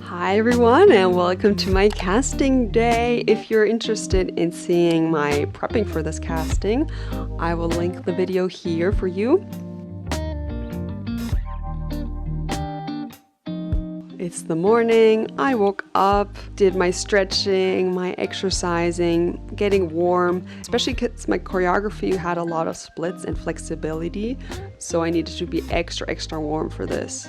Hi everyone and welcome to my casting day. If you're interested in seeing my prepping for this casting, I will link the video here for you. It's the morning, I woke up, did my stretching, my exercising, getting warm, especially because my choreography had a lot of splits and flexibility, so I needed to be extra warm for this.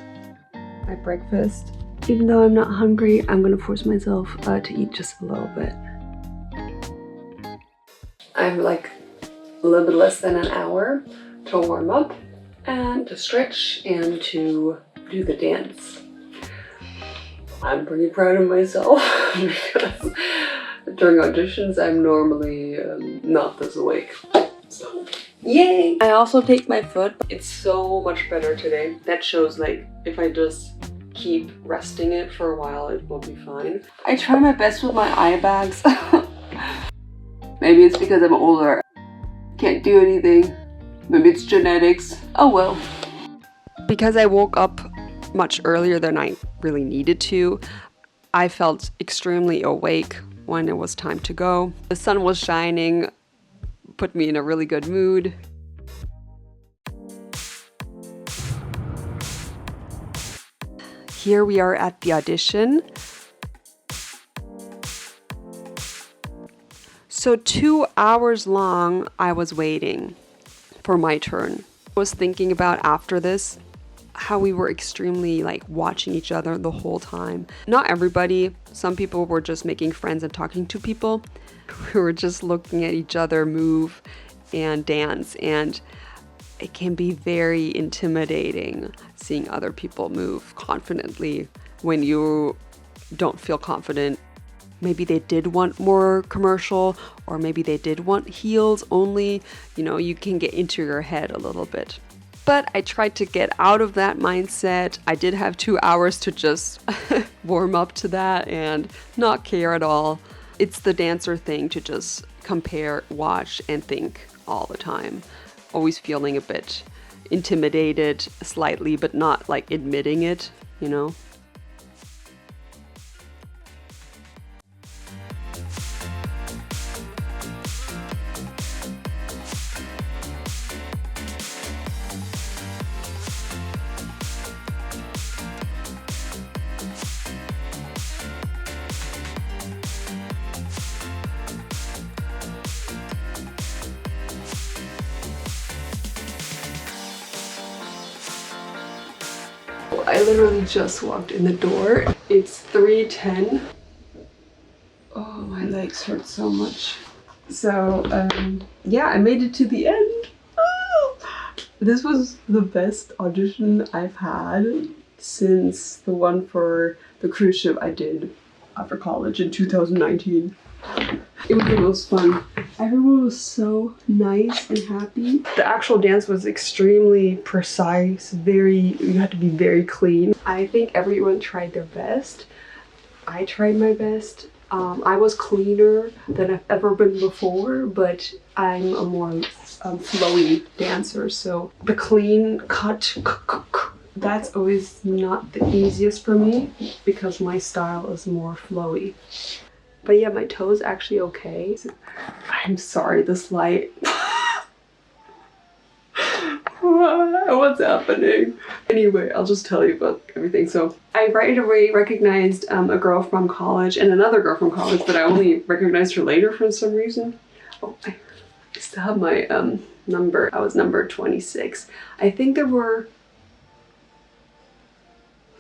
My breakfast. Even though I'm not hungry, I'm gonna force myself to eat just a little bit. I have like a little bit less than an hour to warm up and to stretch and to do the dance. I'm pretty proud of myself because during auditions I'm normally not this awake. So, yay! I also take my foot. It's so much better today. That shows like if I just keep resting it for a while, it will be fine. I try my best with my eye bags. Maybe it's because I'm older. Can't do anything. Maybe it's genetics. Oh well. Because I woke up much earlier than I really needed to, I felt extremely awake when it was time to go. The sun was shining, put me in a really good mood. Here we are at the audition. So 2 hours long I was waiting for my turn. I was thinking about after this how we were extremely like watching each other the whole time. Not everybody, some people were just making friends and talking to people. We were just looking at each other move and dance, and it can be very intimidating seeing other people move confidently when you don't feel confident. Maybe they did want more commercial, or maybe they did want heels only. You know, you can get into your head a little bit. But I tried to get out of that mindset. I did have 2 hours to just warm up to that and not care at all. It's the dancer thing to just compare, watch, and think all the time. Always feeling a bit intimidated slightly, but not like admitting it, you know? I literally just walked in the door. It's 3:10. Oh, my legs hurt so much. So, yeah, I made it to the end. Oh! This was the best audition I've had since the one for the cruise ship I did after college in 2019. It was the most fun. Everyone was so nice and happy. The actual dance was extremely precise, you had to be very clean. I think everyone tried their best. I tried my best. I was cleaner than I've ever been before, but I'm a more flowy dancer, so the clean cut, that's always not the easiest for me because my style is more flowy. But yeah, my toe is actually okay. I'm sorry, this light. What's happening? Anyway, I'll just tell you about everything. So I right away recognized a girl from college and another girl from college, but I only recognized her later for some reason. Oh, I still have my number. I was number 26. I think there were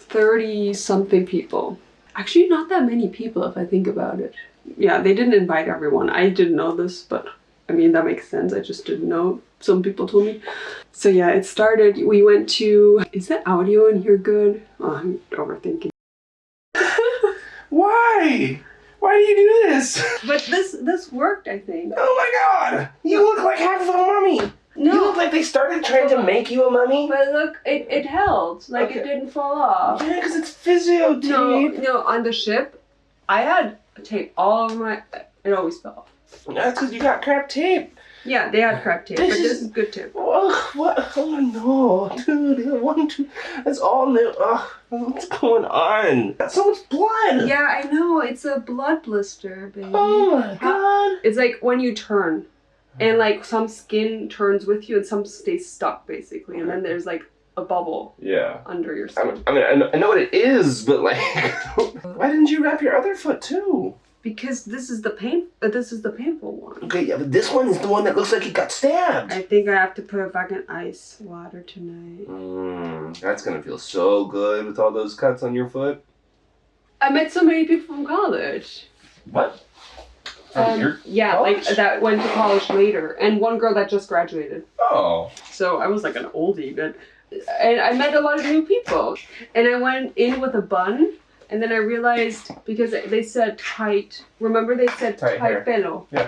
30-something people. Actually, not that many people if I think about it. Yeah, they didn't invite everyone. I didn't know this, but I mean, that makes sense. I just didn't know. Some people told me. So yeah, it started. We went to... Is that audio in here good? Oh, I'm overthinking. Why? Why do you do this? But this worked, I think. Oh my god! You look like half of a mummy! No. You look like they started trying to make you a mummy. But look, it held. Like, okay. It didn't fall off. Yeah, because it's physio tape. No, on the ship, I had tape all over my... It always fell off. That's because you got crap tape. Yeah, they had prep tape, but this is good tape. Oh, what? Oh no, dude! That's all new. Oh, what's going on? That's so much blood. Yeah, I know. It's a blood blister, baby. Oh my god! It's like when you turn, and like some skin turns with you, and some stays stuck, basically, and then there's like a bubble. Yeah. Under your skin. I mean, I know what it is, but like, why didn't you wrap your other foot too? Because this is the painful one. Okay, yeah, but this one is the one that looks like it got stabbed. I think I have to put it back in ice water tonight. That's gonna feel so good with all those cuts on your foot. I met so many people from college. What? Yeah, college? like that went to college later, and one girl that just graduated. Oh. So I was like an oldie, but and I met a lot of new people, and I went in with a bun. And then I realized, because they said tight, remember they said tight pelo? Yeah.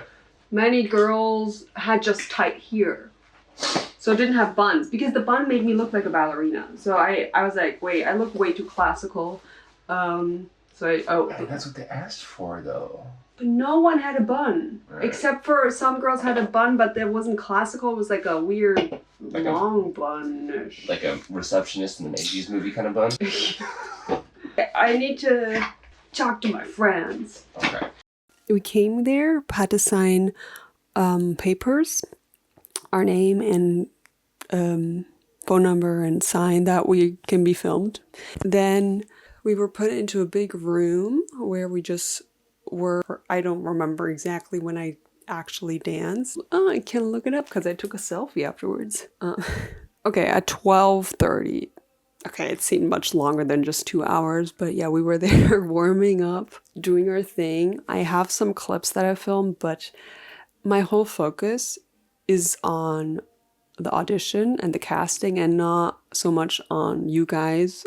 Many girls had just tight here. So it didn't have buns, because the bun made me look like a ballerina. So I was like, wait, I look way too classical. That's what they asked for, though. But no one had a bun. Right. Except for some girls had a bun, but it wasn't classical. It was like a weird, like long bun-ish. Like a receptionist in an 80s movie kind of bun? I need to talk to my friends. Okay. We came there, had to sign papers, our name and phone number, and sign that we can be filmed. Then we were put into a big room where we just were. I don't remember exactly when I actually danced. Oh, I can look it up because I took a selfie afterwards. Okay, at 12:30. Okay, it seemed much longer than just 2 hours, but yeah, we were there warming up, doing our thing. I have some clips that I filmed, but my whole focus is on the audition and the casting and not so much on you guys.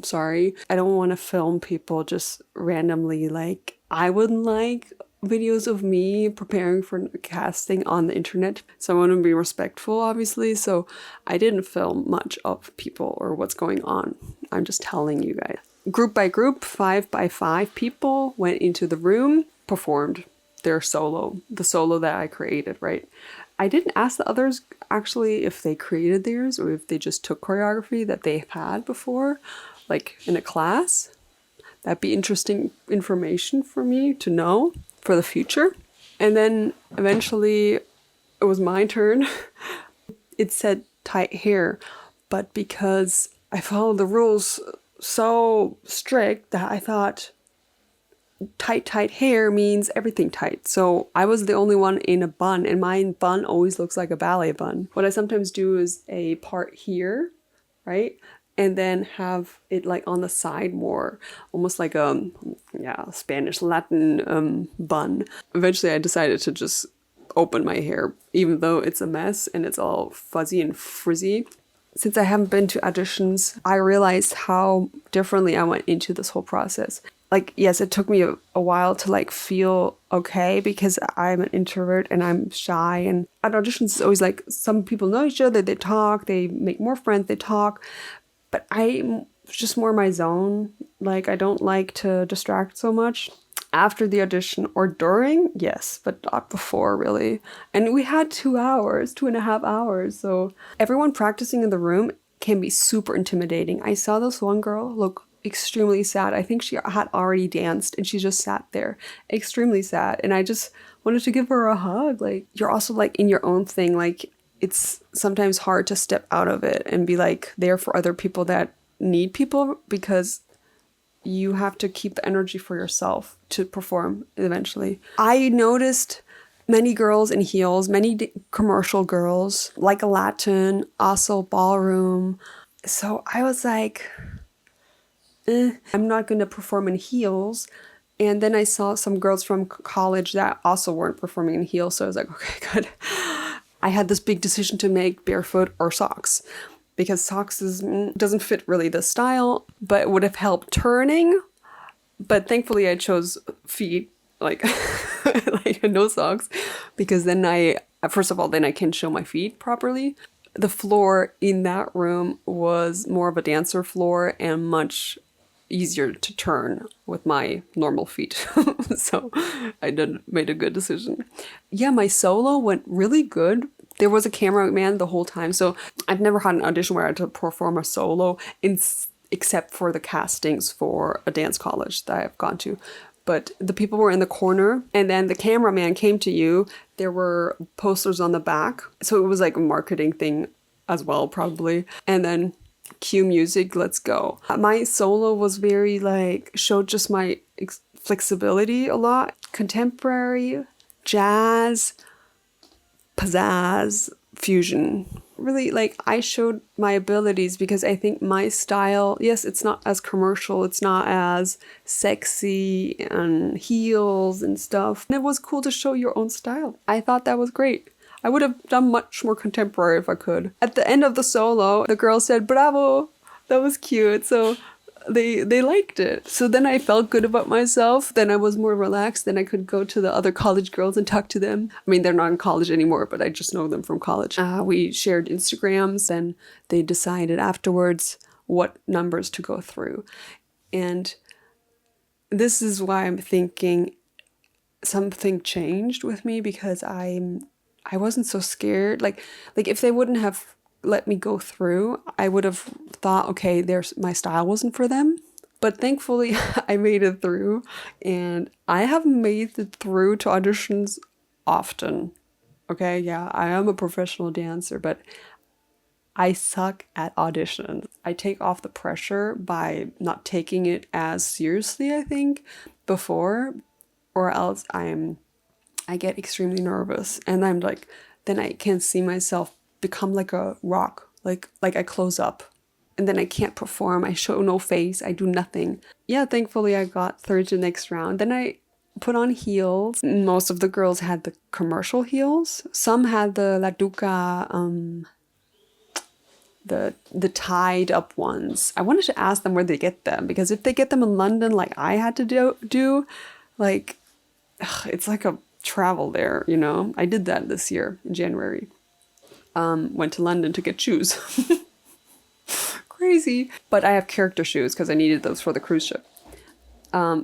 Sorry. I don't want to film people just randomly. Like, I wouldn't like videos of me preparing for casting on the internet. So I want to be respectful, obviously. So I didn't film much of people or what's going on. I'm just telling you guys. Group by group, 5 by 5 people went into the room, performed their solo, the solo that I created, right? I didn't ask the others actually if they created theirs or if they just took choreography that they've had before, like in a class. That'd be interesting information for me to know for the future. And then eventually it was my turn. It said tight hair, but because I followed the rules so strict that I thought tight hair means everything tight. So I was the only one in a bun, and my bun always looks like a ballet bun. What I sometimes do is a part here, right? And then have it like on the side more, almost like a Spanish Latin bun. Eventually I decided to just open my hair, even though it's a mess and it's all fuzzy and frizzy. Since I haven't been to auditions, I realized how differently I went into this whole process. Like, yes, it took me a while to like feel okay because I'm an introvert and I'm shy. And at auditions, it's always like some people know each other, they talk, they make more friends, they talk. But I'm just more my zone. Like, I don't like to distract so much. After the audition or during, yes, but not before, really. And we had 2 hours, 2.5 hours. So everyone practicing in the room can be super intimidating. I saw this one girl look extremely sad. I think she had already danced and she just sat there, extremely sad. And I just wanted to give her a hug. Like, you're also like in your own thing. Like, it's sometimes hard to step out of it and be like there for other people that need people, because you have to keep the energy for yourself to perform eventually. I noticed many girls in heels, many commercial girls, like a Latin, also ballroom. So I was like, I'm not going to perform in heels. And then I saw some girls from college that also weren't performing in heels. So I was like, okay, good. I had this big decision to make, barefoot or socks, because socks doesn't fit really the style, but it would have helped turning. But thankfully I chose feet, like, like no socks, because then first of all, then I can show my feet properly. The floor in that room was more of a dancer floor and much, easier to turn with my normal feet. So I made a good decision. Yeah, my solo went really good. There was a cameraman the whole time. So I've never had an audition where I had to perform a solo except for the castings for a dance college that I've gone to. But the people were in the corner, and then the cameraman came to you. There were posters on the back. So it was like a marketing thing as well, probably. And then cue music, let's go. My solo was very like, showed just my flexibility a lot. Contemporary, jazz, pizzazz, fusion. Really, like, I showed my abilities because I think my style, yes, it's not as commercial, it's not as sexy and heels and stuff. And it was cool to show your own style. I thought that was great. I would have done much more contemporary if I could. At the end of the solo, the girl said, "Bravo!" That was cute. So they liked it. So then I felt good about myself. Then I was more relaxed. Then I could go to the other college girls and talk to them. I mean, they're not in college anymore, but I just know them from college. We shared Instagrams, and they decided afterwards what numbers to go through. And this is why I'm thinking something changed with me, because I wasn't so scared. Like if they wouldn't have let me go through, I would have thought, okay, my style wasn't for them. But thankfully, I made it through, and I have made it through to auditions often. Okay, yeah, I am a professional dancer, but I suck at auditions. I take off the pressure by not taking it as seriously, I think, before, or else I get extremely nervous, and I'm like, then I can't see myself become like a rock, like I close up, and then I can't perform. I show no face. I do nothing. Yeah, thankfully I got through to the next round. Then I put on heels. Most of the girls had the commercial heels. Some had the La Duca, the tied up ones. I wanted to ask them where they get them, because if they get them in London, like I had to do, like, it's like a travel there, you know. I did that this year in January. Went to London to get shoes. Crazy. But I have character shoes because I needed those for the cruise ship.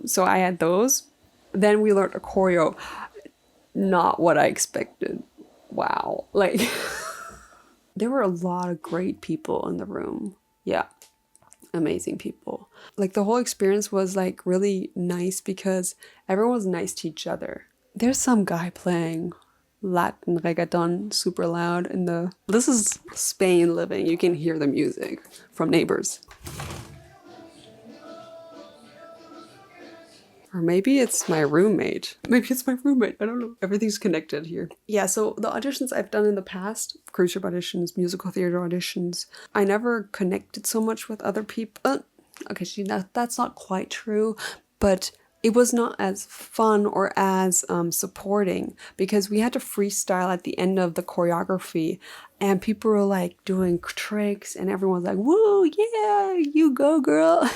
So I had those. Then we learned a choreo. Not what I expected. Wow. Like, there were a lot of great people in the room. Yeah. Amazing people. Like, the whole experience was like really nice because everyone was nice to each other. There's some guy playing Latin reggaeton super loud this is Spain living. You can hear the music from neighbors. Or maybe it's my roommate. I don't know. Everything's connected here. Yeah, so the auditions I've done in the past, cruise ship auditions, musical theater auditions, I never connected so much with other people. Okay, that's not quite true, but it was not as fun or as supporting, because we had to freestyle at the end of the choreography, and people were like doing tricks, and everyone's like, "Woo, yeah, you go, girl."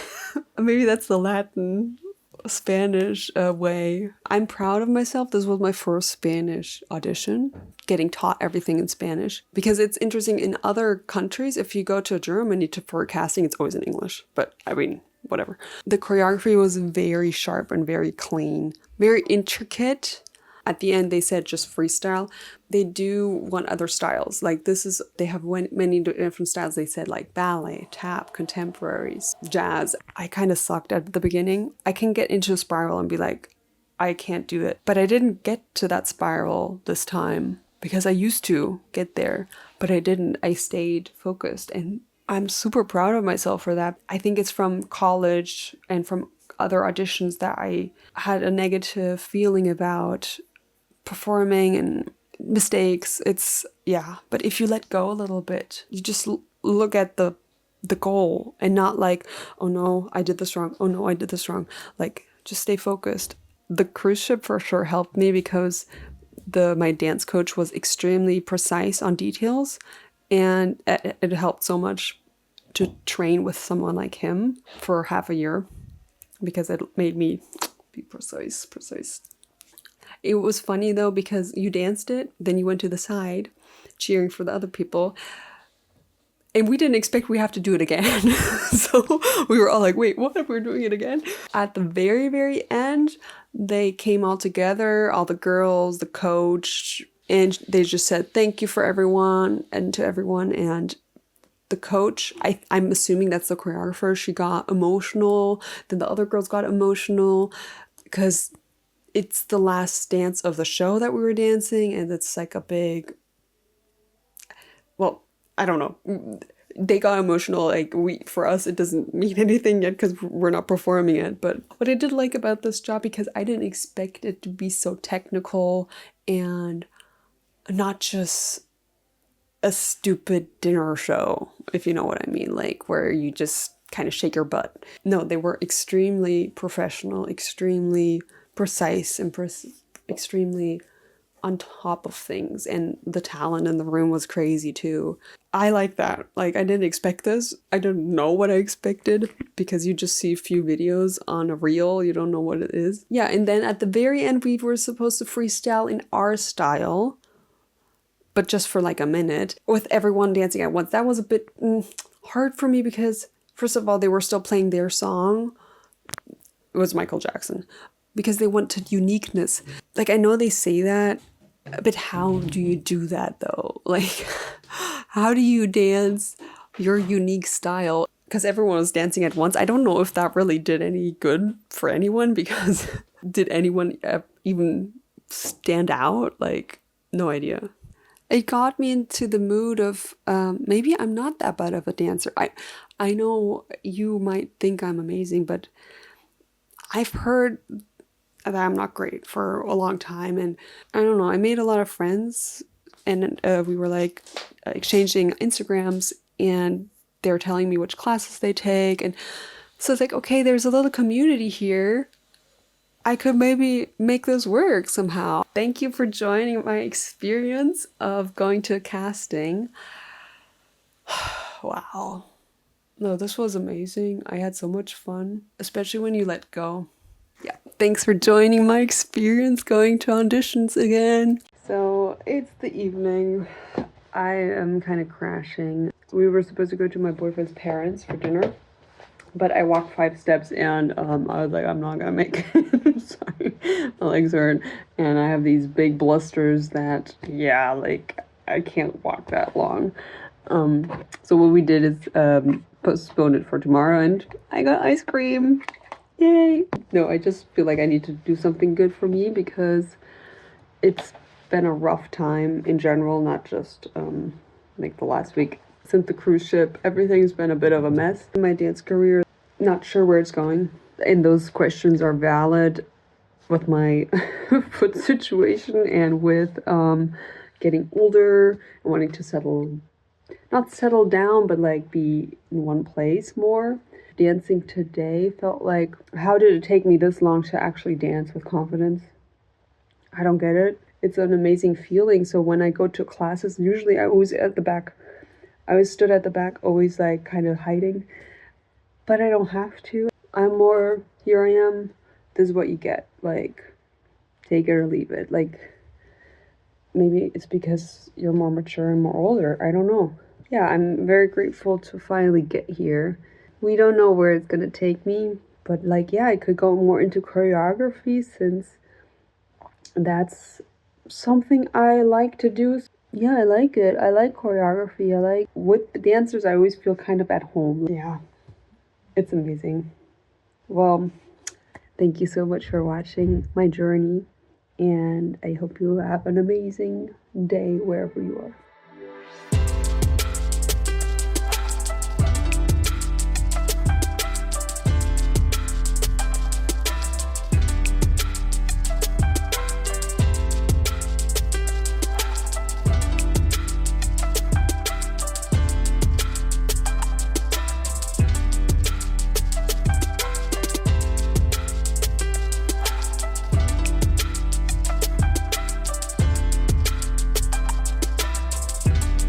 Maybe that's the Latin, Spanish way. I'm proud of myself. This was my first Spanish audition, getting taught everything in Spanish, because it's interesting. In other countries, if you go to Germany for a casting, it's always in English. But I mean, whatever. The choreography was very sharp and very clean, very intricate. At the end, they said just freestyle. They do want other styles. Like they have many different styles. They said like ballet, tap, contemporaries, jazz. I kind of sucked at the beginning. I can get into a spiral and be like, I can't do it. But I didn't get to that spiral this time, because I used to get there, but I didn't. I stayed focused, and I'm super proud of myself for that. I think it's from college and from other auditions that I had a negative feeling about performing and mistakes. But if you let go a little bit, you just look at the goal and not like, oh no, I did this wrong. Oh no, I did this wrong. Like, just stay focused. The cruise ship for sure helped me, because my dance coach was extremely precise on details. And it helped so much to train with someone like him for half a year, because it made me be precise. It was funny though, because you danced it, then you went to the side cheering for the other people. And we didn't expect we have to do it again. So we were all like, wait, what if we're doing it again? At the very, very end, they came all together, all the girls, the coach, and they just said thank you for everyone and to everyone. And the coach, I'm assuming that's the choreographer, she got emotional. Then the other girls got emotional because it's the last dance of the show that we were dancing. And it's like a big, well, I don't know. They got emotional. Like for us, it doesn't mean anything yet because we're not performing it. But what I did like about this job, because I didn't expect it to be so technical and not just a stupid dinner show, if you know what I mean, like where you just kind of shake your butt. No, they were extremely professional, extremely precise, and extremely on top of things, and the talent in the room was crazy too. I like that. Like, I didn't expect this. I didn't know what I expected because you just see a few videos on a reel. You don't know what it is. Yeah, and then at the very end, we were supposed to freestyle in our style, but just for like a minute with everyone dancing at once. That was a bit hard for me because, first of all, they were still playing their song. It was Michael Jackson. Because they wanted uniqueness. Like, I know they say that, but how do you do that though? Like, how do you dance your unique style? Because everyone was dancing at once. I don't know if that really did any good for anyone, because did anyone even stand out? Like, no idea. It got me into the mood of maybe I'm not that bad of a dancer. I know you might think I'm amazing, but I've heard that I'm not great for a long time. And I don't know, I made a lot of friends, and we were like exchanging Instagrams, and they were telling me which classes they take. And so it's like, okay, there's a little community here. I could maybe make this work somehow. Thank you for joining my experience of going to a casting. Wow. No, this was amazing. I had so much fun, especially when you let go. Yeah, thanks for joining my experience going to auditions again. So it's the evening. I am kind of crashing. We were supposed to go to my boyfriend's parents for dinner, but I walked 5 steps and I was like, I'm not gonna make it. Sorry, my legs hurt, and I have these big blisters that, yeah, like I can't walk that long. So what we did is postpone it for tomorrow, and I got ice cream. Yay! No, I just feel like I need to do something good for me because it's been a rough time in general, not just like the last week. Since the cruise ship, everything's been a bit of a mess. In my dance career, not sure where it's going. And those questions are valid with my foot situation and with getting older and wanting to not settle down, but like be in one place more. Dancing today felt like, how did it take me this long to actually dance with confidence? I don't get it. It's an amazing feeling. So when I go to classes, usually I always at the back. I always stood at the back, always like kind of hiding. But I don't have to. I'm more, here I am, this is what you get. Like, take it or leave it. Like, maybe it's because you're more mature and more older. I don't know. Yeah, I'm very grateful to finally get here. We don't know where it's gonna take me, but like, yeah, I could go more into choreography since that's something I like to do. Yeah, I like it. I like choreography. I like, with the dancers, I always feel kind of at home. Yeah, it's amazing. Well, thank you so much for watching my journey, and I hope you have an amazing day wherever you are.